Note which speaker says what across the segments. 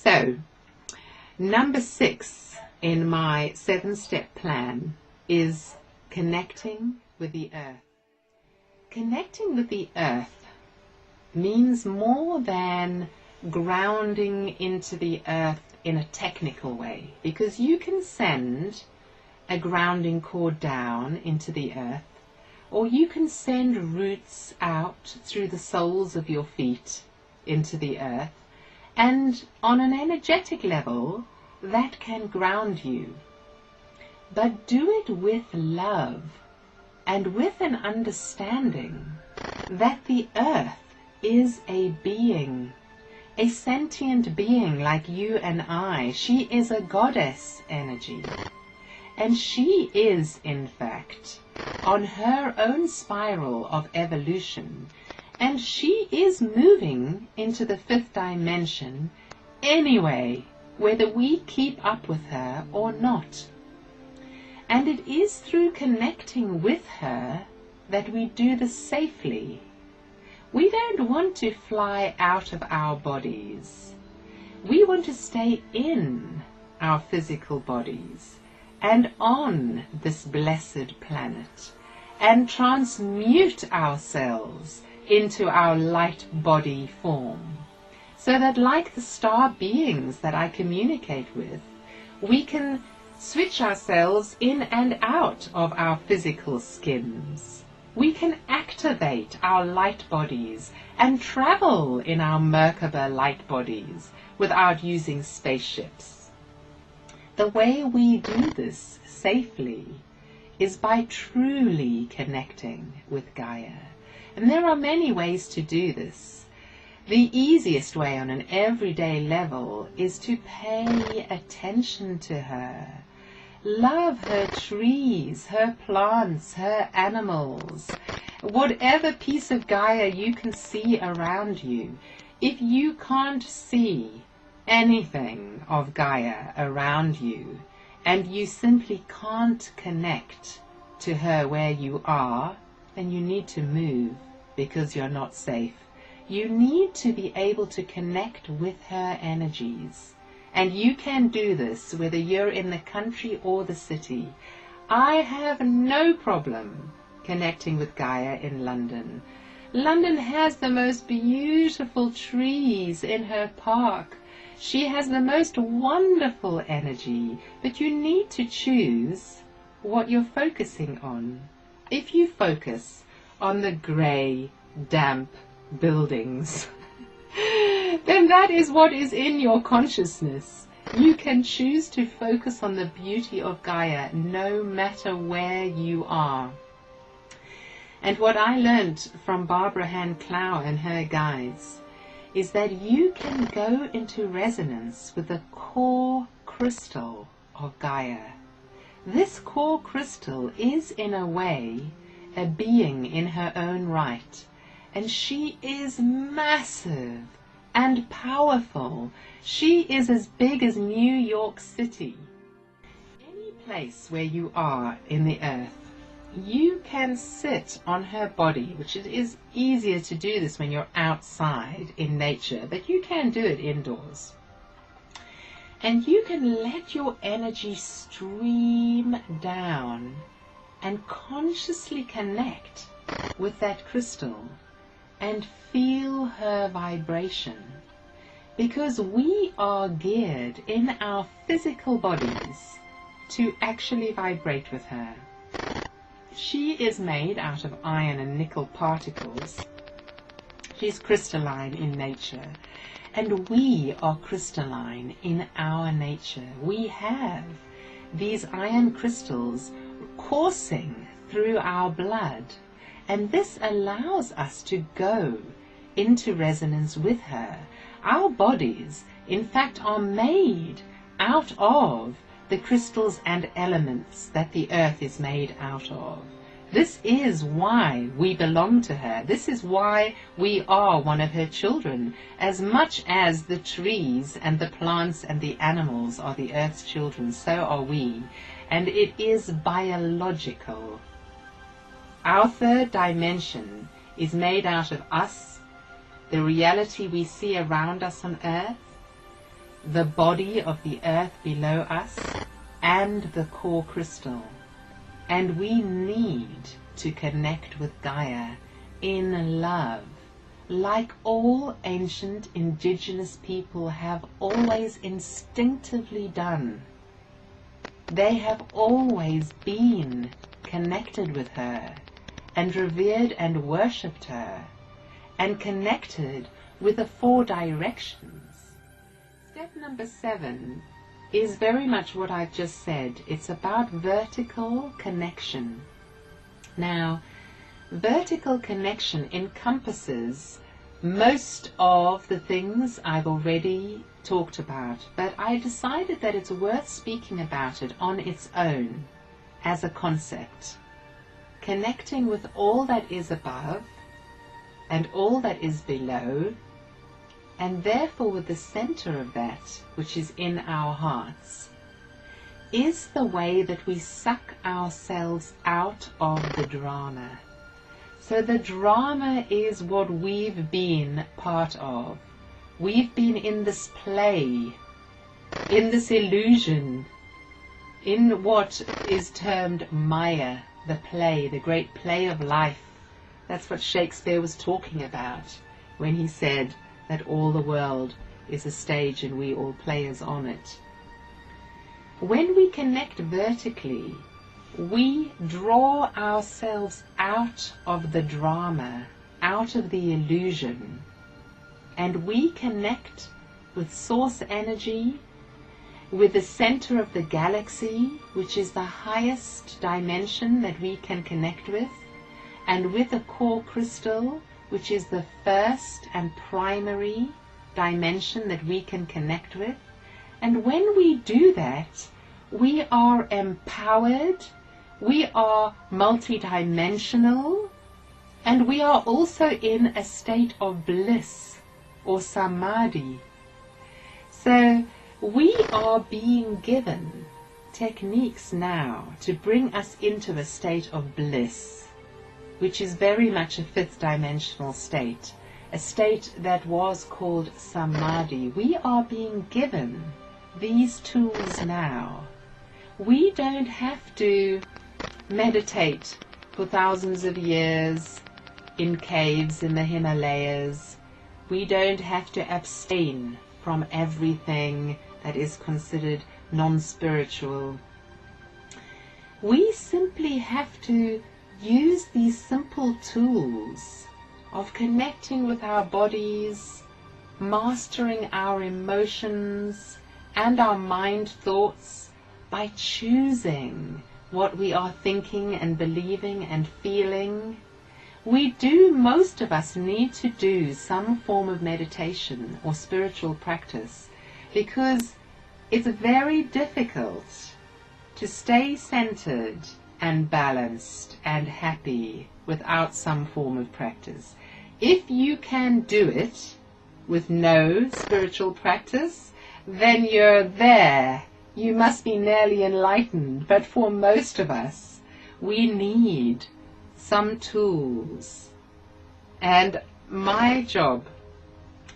Speaker 1: So, number 6 in my 7-step plan is connecting with the earth. Connecting with the earth means more than grounding into the earth in a technical way, because you can send a grounding cord down into the earth, or you can send roots out through the soles of your feet into the earth, and on an energetic level that can ground you. But do it with love and with an understanding that the earth is a being, a sentient being like you and I. She is a goddess energy, and she is in fact on her own spiral of evolution, and she is moving into the 5th dimension anyway, whether we keep up with her or not. And it is through connecting with her that we do this safely. We don't want to fly out of our bodies. We want to stay in our physical bodies and on this blessed planet and transmute ourselves into our light body form, so that like the star beings that I communicate with, we can switch ourselves in and out of our physical skins. We can activate our light bodies and travel in our Merkaba light bodies without using spaceships. The way we do this safely is by truly connecting with Gaia. And there are many ways to do this. The easiest way on an everyday level is to pay attention to her. Love her trees, her plants, her animals, whatever piece of Gaia you can see around you. If you can't see anything of Gaia around you, and you simply can't connect to her where you are, then you need to move, because you're not safe. You need to be able to connect with her energies. And you can do this whether you're in the country or the city. I have no problem connecting with Gaia in London. London has the most beautiful trees in her park. She has the most wonderful energy, but you need to choose what you're focusing on. If you focus on the grey, damp buildings, then that is what is in your consciousness. You can choose to focus on the beauty of Gaia no matter where you are. And what I learned from Barbara Hand Clow and her guides is that you can go into resonance with the core crystal of Gaia. This core crystal is in a way a being in her own right, and she is massive and powerful. She is as big as New York City. Any place where you are in the earth, you can sit on her body, which it is easier to do this when you're outside in nature, but you can do it indoors. And you can let your energy stream down and consciously connect with that crystal and feel her vibration, because we are geared in our physical bodies to actually vibrate with her. She is made out of iron and nickel particles. She's crystalline in nature, and we are crystalline in our nature. We have these iron crystals coursing through our blood, and this allows us to go into resonance with her. Our bodies, in fact, are made out of the crystals and elements that the earth is made out of. This is why we belong to her. This is why we are one of her children. As much as the trees and the plants and the animals are the earth's children, so are we. And it is biological. Our 3rd dimension is made out of us, the reality we see around us on earth, the body of the earth below us, and the core crystal. And we need to connect with Gaia in love, like all ancient indigenous people have always instinctively done. They have always been connected with her, and revered and worshipped her, and connected with the 4 directions. Step number 7 is very much what I've just said. It's about vertical connection. Now, vertical connection encompasses most of the things I've already talked about, but I decided that it's worth speaking about it on its own as a concept. Connecting with all that is above and all that is below, and therefore with the center of that, which is in our hearts, is the way that we suck ourselves out of the drama. So the drama is what we've been part of. We've been in this play, in this illusion, in what is termed Maya, the play, the great play of life. That's what Shakespeare was talking about when he said that all the world is a stage and we all players on it. When we connect vertically, we draw ourselves out of the drama, out of the illusion, and we connect with source energy, with the center of the galaxy, which is the highest dimension that we can connect with, and with the core crystal, which is the first and primary dimension that we can connect with. And when we do that, we are empowered, we are multidimensional, and we are also in a state of bliss or samadhi. So we are being given techniques now to bring us into a state of bliss, which is very much a 5th dimensional state, a state that was called samadhi. We are being given these tools now. We don't have to meditate for thousands of years in caves in the Himalayas. We don't have to abstain from everything that is considered non-spiritual. We simply have to use these simple tools of connecting with our bodies, mastering our emotions and our mind thoughts by choosing what we are thinking and believing and feeling. Most of us need to do some form of meditation or spiritual practice, because it's very difficult to stay centered and balanced and happy without some form of practice. If you can do it with no spiritual practice, then you're there. You must be nearly enlightened. But for most of us, we need some tools. And my job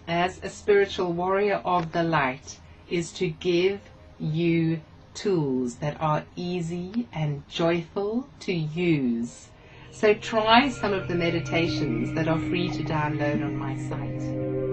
Speaker 1: as a spiritual warrior of the light is to give you tools that are easy and joyful to use. So try some of the meditations that are free to download on my site.